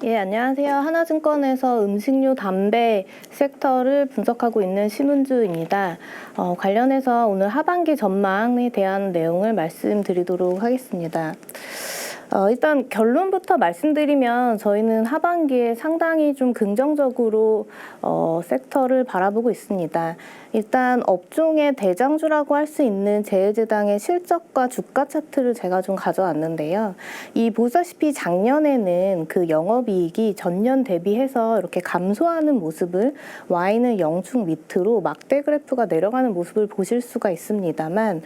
예, 안녕하세요. 하나증권에서 음식료, 담배 섹터를 분석하고 있는 심은주입니다. 관련해서 오늘 하반기 전망에 대한 내용을 말씀드리도록 하겠습니다. 일단 결론부터 말씀드리면 저희는 하반기에 상당히 좀 긍정적으로 섹터를 바라보고 있습니다. 일단 업종의 대장주라고 할 수 있는 제일제당의 실적과 주가 차트를 제가 좀 가져왔는데요. 보시다시피 작년에는 그 영업이익이 전년 대비해서 이렇게 감소하는 모습을 Y는 영축 밑으로 막대 그래프가 내려가는 모습을 보실 수가 있습니다만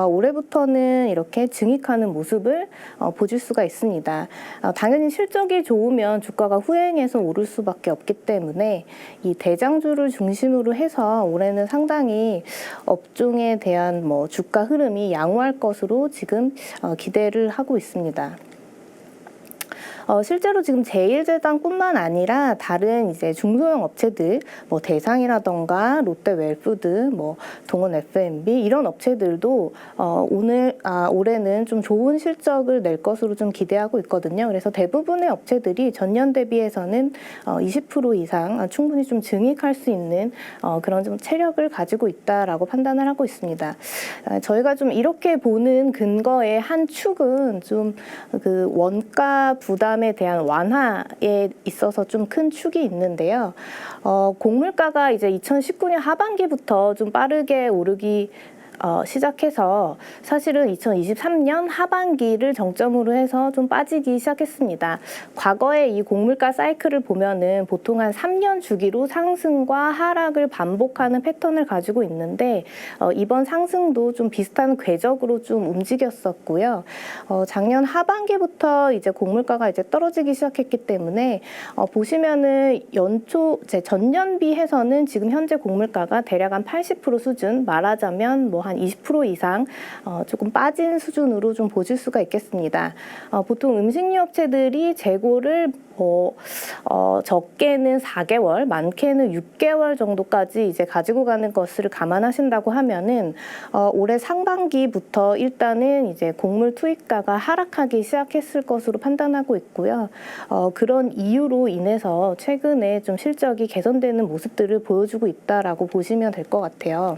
올해부터는 이렇게 증익하는 모습을 보실 수가 있습니다. 당연히 실적이 좋으면 주가가 후행해서 오를 수밖에 없기 때문에 이 대장주를 중심으로 해서 올해는 상당히 업종에 대한 주가 흐름이 양호할 것으로 지금 기대를 하고 있습니다. 실제로 지금 제일제당뿐만 아니라 다른 이제 중소형 업체들, 대상이라던가 롯데웰푸드, 동원 F&B 이런 업체들도 올해는 좀 좋은 실적을 낼 것으로 좀 기대하고 있거든요. 그래서 대부분의 업체들이 전년 대비해서는 20% 이상 충분히 좀 증익할 수 있는 그런 좀 체력을 가지고 있다라고 판단을 하고 있습니다. 저희가 좀 이렇게 보는 근거의 한 축은 좀 그 원가 부담에 대한 완화에 있어서 좀 큰 축이 있는데요. 곡물가가 이제 2019년 하반기부터 좀 빠르게 오르기 시작해서 사실은 2023년 하반기를 정점으로 해서 좀 빠지기 시작했습니다. 과거에 이 곡물가 사이클을 보면은 보통 한 3년 주기로 상승과 하락을 반복하는 패턴을 가지고 있는데 이번 상승도 좀 비슷한 궤적으로 좀 움직였었고요. 작년 하반기부터 이제 곡물가가 이제 떨어지기 시작했기 때문에 보시면은 전년비해서는 지금 현재 곡물가가 대략 한 80% 수준, 말하자면 한 20% 이상 조금 빠진 수준으로 좀 보실 수가 있겠습니다. 보통 음식료 업체들이 재고를 적게는 4개월, 많게는 6개월 정도까지 이제 가지고 가는 것을 감안하신다고 하면은 올해 상반기부터 일단은 이제 곡물 투입가가 하락하기 시작했을 것으로 판단하고 있고요. 그런 이유로 인해서 최근에 좀 실적이 개선되는 모습들을 보여주고 있다라고 보시면 될 것 같아요.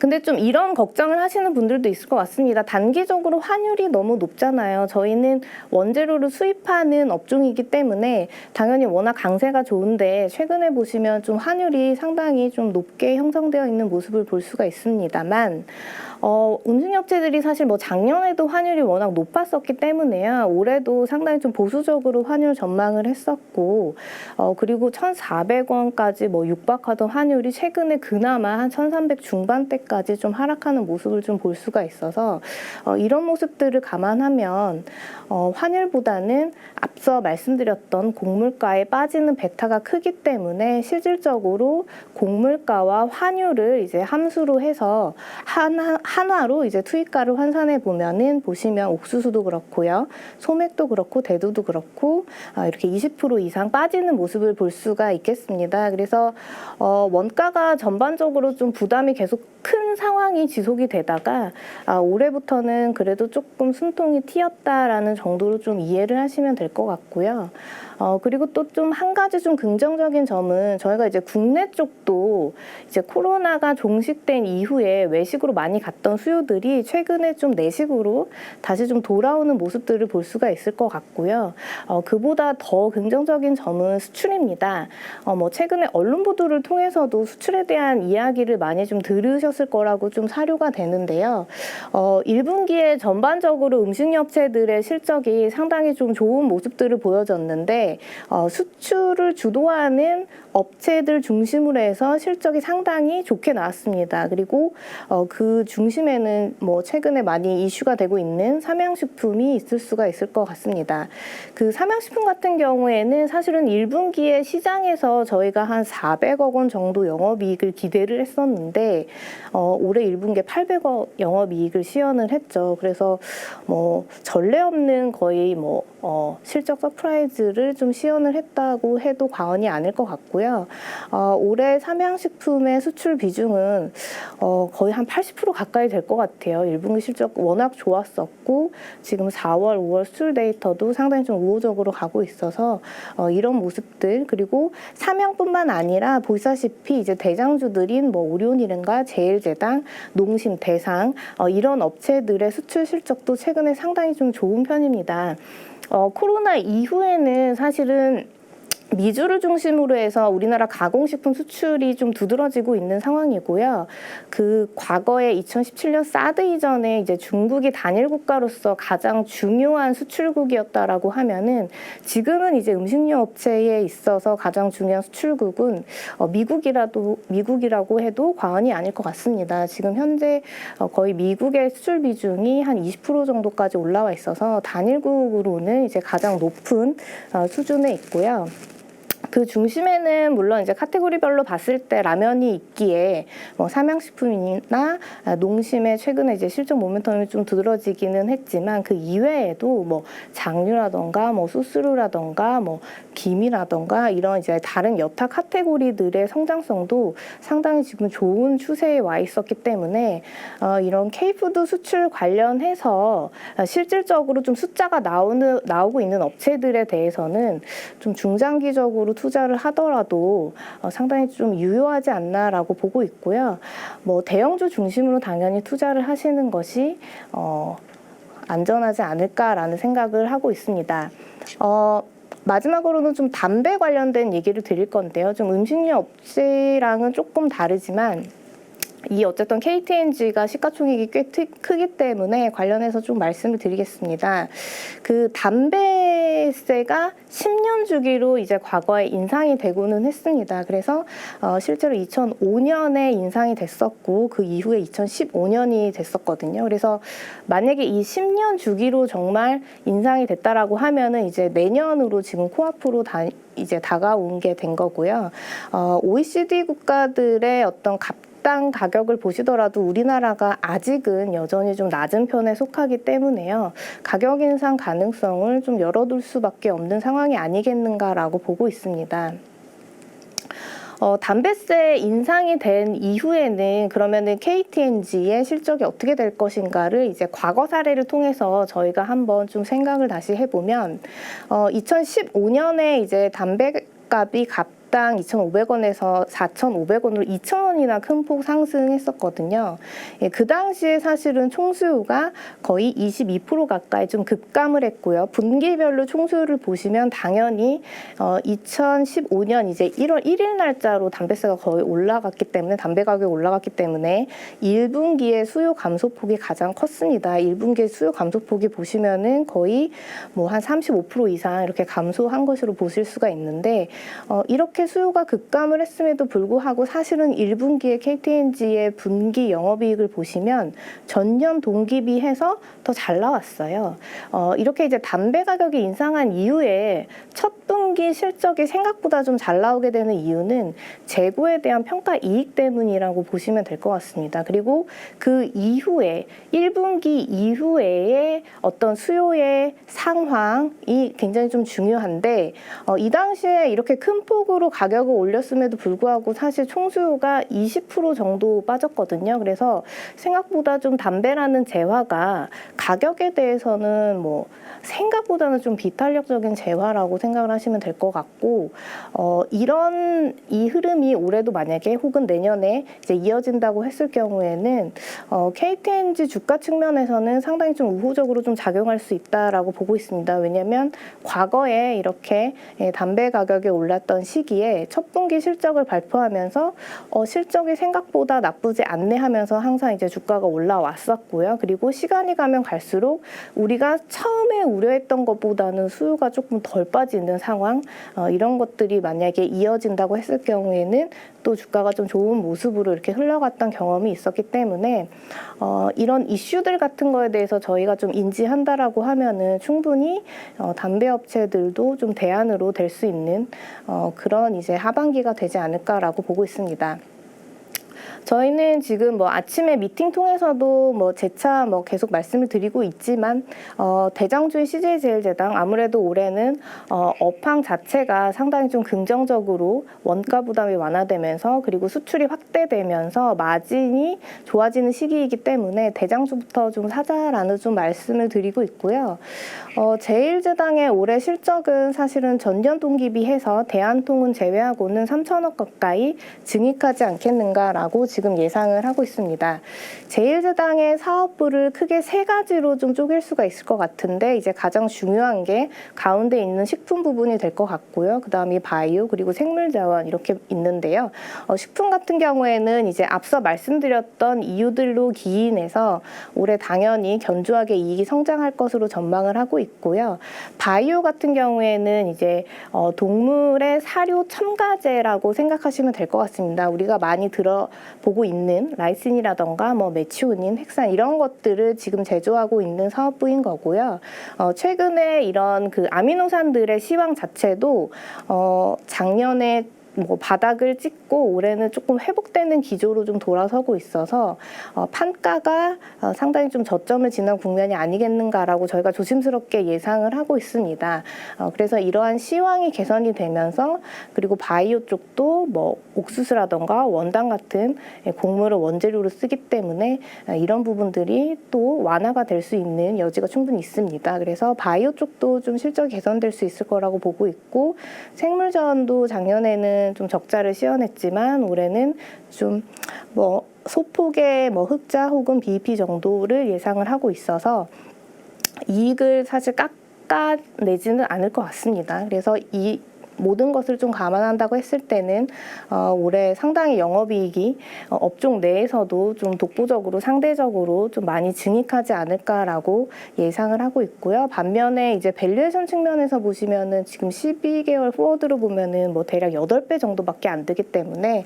근데 좀 이런 걱정을 하시는 분들도 있을 것 같습니다. 단기적으로 환율이 너무 높잖아요. 저희는 원재료를 수입하는 업종이기 때문에 당연히 워낙 강세가 좋은데 최근에 보시면 좀 환율이 상당히 좀 높게 형성되어 있는 모습을 볼 수가 있습니다만 음식료 업체들이 사실 작년에도 환율이 워낙 높았었기 때문에요. 올해도 상당히 좀 보수적으로 환율 전망을 했었고 그리고 1,400원까지 육박하던 환율이 최근에 그나마 한 1,300 중반대까지 좀 하락하는 모습을 좀 볼 수가 있어서 이런 모습들을 감안하면 환율보다는 앞서 말씀드렸던 곡물가에 빠지는 베타가 크기 때문에 실질적으로 곡물가와 환율을 이제 함수로 해서 한화로 이제 투입가를 환산해 보면은 보시면 옥수수도 그렇고요, 소맥도 그렇고 대두도 그렇고 이렇게 20% 이상 빠지는 모습을 볼 수가 있겠습니다. 그래서 원가가 전반적으로 좀 부담이 계속 큰 상황이 지속이 되다가 올해부터는 그래도 조금 숨통이 튀었다라는 정도로 좀 이해를 하시면 될 것 같고요. 그리고 또 좀 한 가지 좀 긍정적인 점은 저희가 이제 국내 쪽도 이제 코로나가 종식된 이후에 외식으로 많이 갔던 수요들이 최근에 좀 내식으로 다시 좀 돌아오는 모습들을 볼 수가 있을 것 같고요. 그보다 더 긍정적인 점은 수출입니다. 최근에 언론 보도를 통해서도 수출에 대한 이야기를 많이 좀 들으셨을 거라고 좀 사료가 되는데요. 1분기에 전반적으로 음식료 업체들의 실적이 상당히 좀 좋은 모습들을 보여줬는데 수출을 주도하는 업체들 중심으로 해서 실적이 상당히 좋게 나왔습니다. 그리고 그 중심에는 최근에 많이 이슈가 되고 있는 삼양식품이 있을 수가 있을 것 같습니다. 그 삼양식품 같은 경우에는 사실은 1분기에 시장에서 저희가 한 400억 원 정도 영업이익을 기대를 했었는데 올해 1분기에 800억 영업이익을 시현을 했죠. 그래서 전례 없는 거의 실적 서프라이즈를 좀 시연을 했다고 해도 과언이 아닐 것 같고요. 올해 삼양식품의 수출 비중은 거의 한 80% 가까이 될 것 같아요. 1분기 실적 워낙 좋았었고 지금 4월, 5월 수출 데이터도 상당히 좀 우호적으로 가고 있어서 이런 모습들, 그리고 삼양뿐만 아니라 보시다시피 이제 대장주들인 뭐 오리온이든가 제일제당, 농심, 대상 이런 업체들의 수출 실적도 최근에 상당히 좀 좋은 편입니다. 코로나 이후에는 사실은 미주를 중심으로 해서 우리나라 가공식품 수출이 좀 두드러지고 있는 상황이고요. 그 과거에 2017년 사드 이전에 이제 중국이 단일 국가로서 가장 중요한 수출국이었다라고 하면은 지금은 이제 음식료 업체에 있어서 가장 중요한 수출국은 미국이라고 해도 과언이 아닐 것 같습니다. 지금 현재 거의 미국의 수출 비중이 한 20% 정도까지 올라와 있어서 단일국으로는 이제 가장 높은 수준에 있고요. 그 중심에는 물론 이제 카테고리별로 봤을 때 라면이 있기에 뭐 삼양식품이나 농심의 최근에 이제 실적 모멘텀이 좀 두드러지기는 했지만 그 이외에도 뭐 장류라던가 뭐 소스류라던가 뭐 김이라던가 이런 이제 다른 여타 카테고리들의 성장성도 상당히 지금 좋은 추세에 와 있었기 때문에 이런 K푸드 수출 관련해서 실질적으로 좀 숫자가 나오고 있는 업체들에 대해서는 좀 중장기적으로 투자를 하더라도 상당히 좀 유효하지 않나라고 보고 있고요. 뭐 대형주 중심으로 당연히 투자를 하시는 것이 안전하지 않을까라는 생각을 하고 있습니다. 마지막으로는 좀 담배 관련된 얘기를 드릴 건데요. 좀 음식료 업체랑은 조금 다르지만 이 어쨌든 KT&G가 시가총액이 꽤 크기 때문에 관련해서 좀 말씀을 드리겠습니다. 그 담배세가 10년 주기로 이제 과거에 인상이 되고는 했습니다. 그래서 실제로 2005년에 인상이 됐었고 그 이후에 2015년이 됐었거든요. 그래서 만약에 이 10년 주기로 정말 인상이 됐다라고 하면은 이제 내년으로 지금 코앞으로 이제 다가온 게 된 거고요. OECD 국가들의 어떤 당 가격을 보시더라도 우리나라가 아직은 여전히 좀 낮은 편에 속하기 때문에요. 가격 인상 가능성을 좀 열어둘 수밖에 없는 상황이 아니겠는가라고 보고 있습니다. 담배세 인상이 된 이후에는 그러면은 KT&G의 실적이 어떻게 될 것인가를 이제 과거 사례를 통해서 저희가 한번 좀 생각을 다시 해보면 2015년에 이제 담배값이 당 2,500원에서 4,500원으로 2,000원이나 큰 폭 상승했었거든요. 그 당시에 사실은 총수요가 거의 22% 가까이 좀 급감을 했고요. 분기별로 총수요를 보시면 당연히 2015년 이제 1월 1일 날짜로 담배세가 거의 올라갔기 때문에 담배 가격이 올라갔기 때문에 1분기의 수요 감소폭이 가장 컸습니다. 1분기의 수요 감소폭이 보시면은 거의 뭐 한 35% 이상 이렇게 감소한 것으로 보실 수가 있는데 이렇게 수요가 급감을 했음에도 불구하고 사실은 1분기에 KT&G의 분기 영업이익을 보시면 전년 동기비해서 더 잘 나왔어요. 이렇게 이제 담배 가격이 인상한 이후에 첫 분기 실적이 생각보다 좀 잘 나오게 되는 이유는 재고에 대한 평가 이익 때문이라고 보시면 될 것 같습니다. 그리고 그 이후에 1분기 이후에 어떤 수요의 상황이 굉장히 좀 중요한데 이 당시에 이렇게 큰 폭으로 가격을 올렸음에도 불구하고 사실 총수요가 20% 정도 빠졌거든요. 그래서 생각보다 좀 담배라는 재화가 가격에 대해서는 뭐 생각보다는 좀 비탄력적인 재화라고 생각을 하시면 될 것 같고 이런 이 흐름이 올해도 만약에 혹은 내년에 이제 이어진다고 했을 경우에는 KT&G 주가 측면에서는 상당히 좀 우호적으로 좀 작용할 수 있다라고 보고 있습니다. 왜냐하면 과거에 이렇게 담배 가격이 올랐던 시기에 첫 분기 실적을 발표하면서 실적이 생각보다 나쁘지 않네 하면서 항상 이제 주가가 올라왔었고요. 그리고 시간이 가면 갈수록 우리가 처음에 우려했던 것보다는 수요가 조금 덜 빠지는 상황, 이런 것들이 만약에 이어진다고 했을 경우에는 또 주가가 좀 좋은 모습으로 이렇게 흘러갔던 경험이 있었기 때문에 이런 이슈들 같은 거에 대해서 저희가 좀 인지한다라고 하면은 충분히 담배 업체들도 좀 대안으로 될 수 있는 그런 이제 하반기가 되지 않을까라고 보고 있습니다. 저희는 지금 뭐 아침에 미팅 통해서도 뭐 재차 뭐 계속 말씀을 드리고 있지만 대장주의 CJ제일제당 아무래도 올해는 업황 자체가 상당히 좀 긍정적으로 원가 부담이 완화되면서 그리고 수출이 확대되면서 마진이 좋아지는 시기이기 때문에 대장주부터 좀 사자라는 좀 말씀을 드리고 있고요. 제일제당의 올해 실적은 사실은 전년 동기비해서 대한통운 제외하고는 3천억 가까이 증익하지 않겠는가라고 지금 예상을 하고 있습니다. 제일제당의 사업부를 크게 세 가지로 좀 쪼갤 수가 있을 것 같은데 이제 가장 중요한 게 가운데 있는 식품 부분이 될 것 같고요. 그다음이 바이오 그리고 생물자원 이렇게 있는데요. 식품 같은 경우에는 이제 앞서 말씀드렸던 이유들로 기인해서 올해 당연히 견조하게 이익이 성장할 것으로 전망을 하고 있고요. 바이오 같은 경우에는 이제 동물의 사료 첨가제라고 생각하시면 될 것 같습니다. 우리가 많이 들어보고 있는 라이신이라던가 뭐 메치오닌, 헥산 이런 것들을 지금 제조하고 있는 사업부인 거고요. 최근에 이런 그 아미노산들의 시황 자체도 작년에 뭐 바닥을 찍고 올해는 조금 회복되는 기조로 좀 돌아서고 있어서 판가가 상당히 좀 저점을 지난 국면이 아니겠는가라고 저희가 조심스럽게 예상을 하고 있습니다. 그래서 이러한 시황이 개선이 되면서 그리고 바이오 쪽도 뭐 옥수수라던가 원당 같은 곡물을 원재료로 쓰기 때문에 이런 부분들이 또 완화가 될 수 있는 여지가 충분히 있습니다. 그래서 바이오 쪽도 좀 실적이 개선될 수 있을 거라고 보고 있고 생물자원도 작년에는 좀 적자를 시현했지만 올해는 좀 뭐 소폭의 뭐 흑자 혹은 BEP 정도를 예상을 하고 있어서 이익을 사실 깎아내지는 않을 것 같습니다. 그래서 이 모든 것을 좀 감안한다고 했을 때는 올해 상당히 영업이익이 업종 내에서도 좀 독보적으로 상대적으로 좀 많이 증익하지 않을까라고 예상을 하고 있고요. 반면에 이제 밸류에이션 측면에서 보시면은 지금 12개월 포워드로 보면은 뭐 대략 8배 정도밖에 안 되기 때문에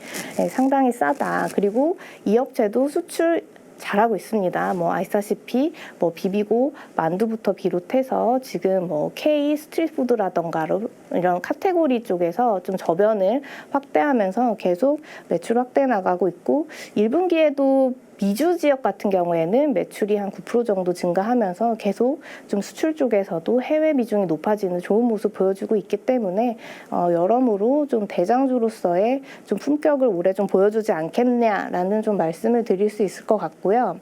상당히 싸다. 그리고 이 업체도 수출 잘하고 있습니다. 뭐 아시다시피 뭐 비비고 만두부터 비롯해서 지금 뭐 K 스트리트푸드라던가 이런 카테고리 쪽에서 좀 저변을 확대하면서 계속 매출 확대 나가고 있고 1분기에도 미주 지역 같은 경우에는 매출이 한 9% 정도 증가하면서 계속 좀 수출 쪽에서도 해외 비중이 높아지는 좋은 모습 보여주고 있기 때문에 여러모로 좀 대장주로서의 좀 품격을 올해 좀 보여주지 않겠냐라는 좀 말씀을 드릴 수 있을 것 같고요.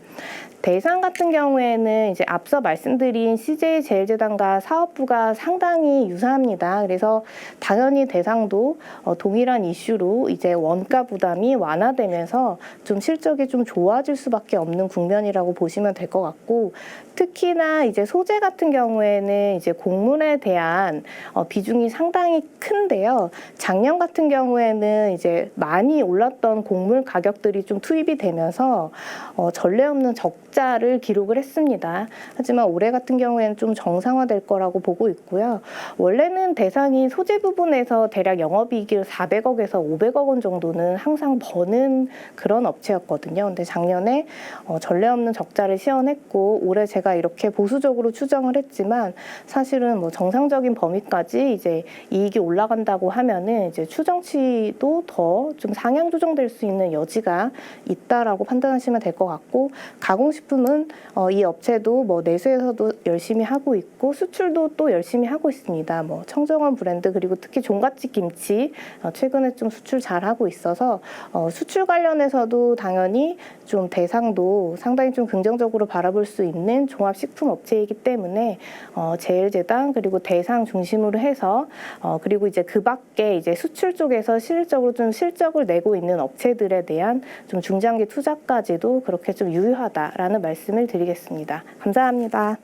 대상 같은 경우에는 이제 앞서 말씀드린 CJ제일제당과 사업부가 상당히 유사합니다. 그래서 당연히 대상도 동일한 이슈로 이제 원가 부담이 완화되면서 좀 실적이 좀 좋아질 수밖에 없는 국면이라고 보시면 될 것 같고 특히나 이제 소재 같은 경우에는 이제 곡물에 대한 비중이 상당히 큰데요. 작년 같은 경우에는 이제 많이 올랐던 곡물 가격들이 좀 투입이 되면서 전례 없는 적자를 기록을 했습니다. 하지만 올해 같은 경우에는 좀 정상화될 거라고 보고 있고요. 원래는 대상이 소재 부분에서 대략 영업이익을 400억에서 500억 원 정도는 항상 버는 그런 업체였거든요. 근데 작년에 전례 없는 적자를 시현했고 올해 제가 이렇게 보수적으로 추정을 했지만 사실은 뭐 정상적인 범위까지 이제 이익이 올라간다고 하면은 이제 추정치도 더 좀 상향 조정될 수 있는 여지가 있다라고 판단하시면 될 것 같고 가공식품은 이 업체도 뭐 내수에서도 열심히 하고 있고 수출도 또 열심히 하고 있습니다. 뭐 청정원 브랜드 그리고 특히 종갓집 김치 최근에 좀 수출 잘 하고 있어서 수출 관련해서도 당연히 좀 대상도 상당히 좀 긍정적으로 바라볼 수 있는 종합식품 업체이기 때문에 제일제당 그리고 대상 중심으로 해서 그리고 이제 그 밖에 이제 수출 쪽에서 실질적으로 좀 실적을 내고 있는 업체들에 대한 좀 중장기 투자까지도 그렇게 좀 유효하다라는 말씀을 드리겠습니다. 감사합니다.